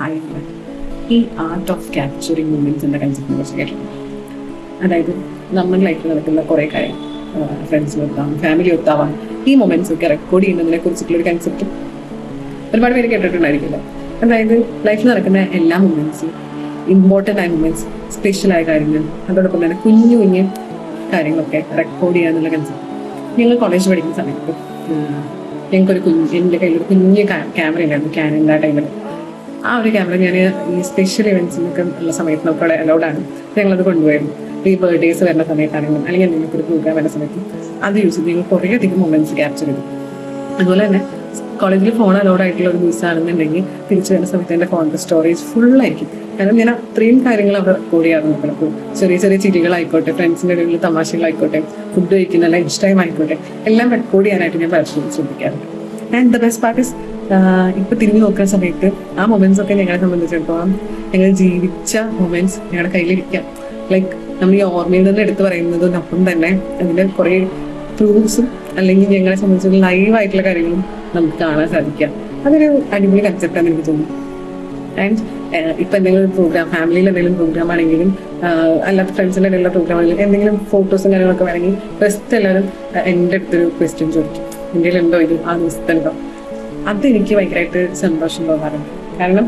ആയിരുന്നു ഈ art of capturing മൂമെന്റ്സിന്റെ കൺസെപ്റ്റിനെ കുറിച്ച് കേട്ടിട്ടുണ്ട്. അതായത് നമ്മുടെ ലൈഫിൽ നടക്കുന്ന കുറേ കാര്യം, ഫ്രണ്ട്സിന് ഒത്താവാം, ഫാമിലി ഒത്താവാം, ഈ മൊമെന്റ്സ് ഒക്കെ റെക്കോർഡ് ചെയ്യുന്നതിനെ കുറിച്ചിട്ടുള്ള ഒരു കൺസെപ്റ്റ് ഒരുപാട് പേര് കേട്ടിട്ടുണ്ടായിരിക്കില്ല. അതായത് ലൈഫിൽ നടക്കുന്ന എല്ലാ മൊമെന്റ്സും, ഇമ്പോർട്ടൻ്റ് ആയ മൊമെന്റ്സ്, സ്പെഷ്യലായ കാര്യങ്ങൾ, അതോടൊപ്പം തന്നെ കുഞ്ഞു കുഞ്ഞു കാര്യങ്ങളൊക്കെ റെക്കോർഡ് ചെയ്യാന്നുള്ള കൺസെപ്റ്റ്. ഞങ്ങൾ കോളേജ് പഠിക്കുന്ന സമയത്ത് ഞങ്ങൾക്കൊരു എൻ്റെ കയ്യിലൊരു കുഞ്ഞ് ക്യാമറ ഉണ്ടായിരുന്നു, ക്യാനൻ്റെ ആ ടൈമിൽ. ആ ഒരു ക്യാമറ ഞാൻ ഈ സ്പെഷ്യൽ ഇവൻറ്റ്സിനൊക്കെ ഉള്ള സമയത്ത് നമുക്കവിടെ അലൗഡാണ്, ഞങ്ങളത് കൊണ്ടുപോയിരുന്നു. ഈ ബർത്ത്ഡേസ് വരുന്ന സമയത്താണെങ്കിലും അല്ലെങ്കിൽ എന്തെങ്കിലും ഒരു പ്രോഗ്രാം വരുന്ന സമയത്ത് അത് യൂസ് ചെയ്ത് ഞങ്ങൾ കുറേയധികം മൊമെന്റ്സ് ക്യാപ്ചർ ചെയ്തു. അതുപോലെ തന്നെ കോളേജിൽ ഫോൺ അലൗഡ് ആയിട്ടുള്ള ഒരു ദിവസമാണെന്നുണ്ടെങ്കിൽ തിരിച്ചു വരുന്ന സമയത്ത് എൻ്റെ ഫോണിൻ്റെ സ്റ്റോറേജ് ഫുള്ളായിരിക്കും. കാരണം ഞാൻ അത്രയും കാര്യങ്ങൾ അവിടെ റെക്കോർഡ് ചെയ്യാറുണ്ട്. പലപ്പോഴും ചെറിയ ചെറിയ ചിരികളായിക്കോട്ടെ, ഫ്രണ്ട്സിൻ്റെ ഇടയിൽ തമാശകളായിക്കോട്ടെ, ഫുഡ് കഴിക്കുന്ന ലഞ്ച് ടൈം ആയിക്കോട്ടെ, എല്ലാം റെക്കോർഡ് ചെയ്യാനായിട്ട് ഞാൻ പലപ്പോഴും ശ്രദ്ധിക്കാറുണ്ട്. And the best part is, ഇപ്പൊ തിരിഞ്ഞു നോക്കുന്ന സമയത്ത് ആ മൊമെന്റ്സ് ഒക്കെ ഞങ്ങളെ സംബന്ധിച്ചിടത്തോളം ഞങ്ങൾ ജീവിച്ച മൊമെന്റ്സ് ഞങ്ങളുടെ കയ്യിലിരിക്കാം. ലൈക്ക് നമ്മൾ ഈ ഓർമ്മയിൽ നിന്ന് എടുത്തു പറയുന്നതിനൊപ്പം തന്നെ അതിന്റെ കുറെ പ്രൂഫ്സും അല്ലെങ്കിൽ ഞങ്ങളെ സംബന്ധിച്ചുള്ള ലൈവായിട്ടുള്ള കാര്യങ്ങളും നമുക്ക് കാണാൻ സാധിക്കാം. അതൊരു അടിപൊളി കൺസെപ്റ്റാണ് എനിക്ക് തോന്നുന്നു. ആൻഡ് ഇപ്പൊ എന്തെങ്കിലും പ്രോഗ്രാം, ഫാമിലിയിൽ എന്തെങ്കിലും പ്രോഗ്രാം ആണെങ്കിലും അല്ലാത്ത ഫ്രണ്ട്സിൻ്റെ ഇടയിലുള്ള പ്രോഗ്രാം ആണെങ്കിലും എന്തെങ്കിലും ഫോട്ടോസും കാര്യങ്ങളൊക്കെ വേണമെങ്കിൽ ഫസ്റ്റ് എല്ലാവരും എൻ്റെ അടുത്തൊരു ക്വസ്റ്റ്യൻ ചോദിക്കും, ഇന്ത്യയിൽ ഉണ്ടോ ഇത്, ആ ദിവസത്തുണ്ടോ. അതെനിക്ക് ഭയങ്കരമായിട്ട് സന്തോഷം തോന്നാറുണ്ട്. കാരണം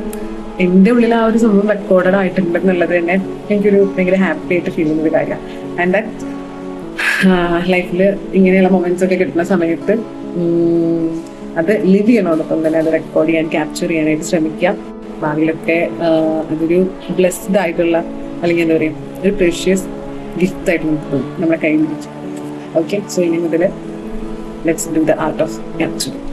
എൻ്റെ ഉള്ളിൽ ആ ഒരു സംഭവം റെക്കോർഡഡ് ആയിട്ടുണ്ടെന്നുള്ളത് തന്നെ എനിക്കൊരു ഭയങ്കര ഹാപ്പി ആയിട്ട് ഫീൽ ചെയ്യുന്ന ഒരു കാര്യമാണ്. ആൻഡ് ദാറ്റ് ലൈഫിൽ ഇങ്ങനെയുള്ള മൊമെന്റ്സ് ഒക്കെ കിട്ടുന്ന സമയത്ത് അത് ലിവ് ചെയ്യണോടൊപ്പം തന്നെ അത് റെക്കോർഡ് ചെയ്യാൻ, ക്യാപ്ചർ ചെയ്യാനായിട്ട് ശ്രമിക്കാം. ഭാവിയിലൊക്കെ അതൊരു ബ്ലെസ്ഡ് ആയിട്ടുള്ള അല്ലെങ്കിൽ എന്താ പറയുക, ഒരു പ്രഷ്യസ് ഗിഫ്റ്റ് ആയിട്ട് നമുക്ക് തോന്നും നമ്മുടെ കയ്യിൽ പിടിച്ചു. ഓക്കെ, സോ ഇനി മുതൽ let's do the art of capturing.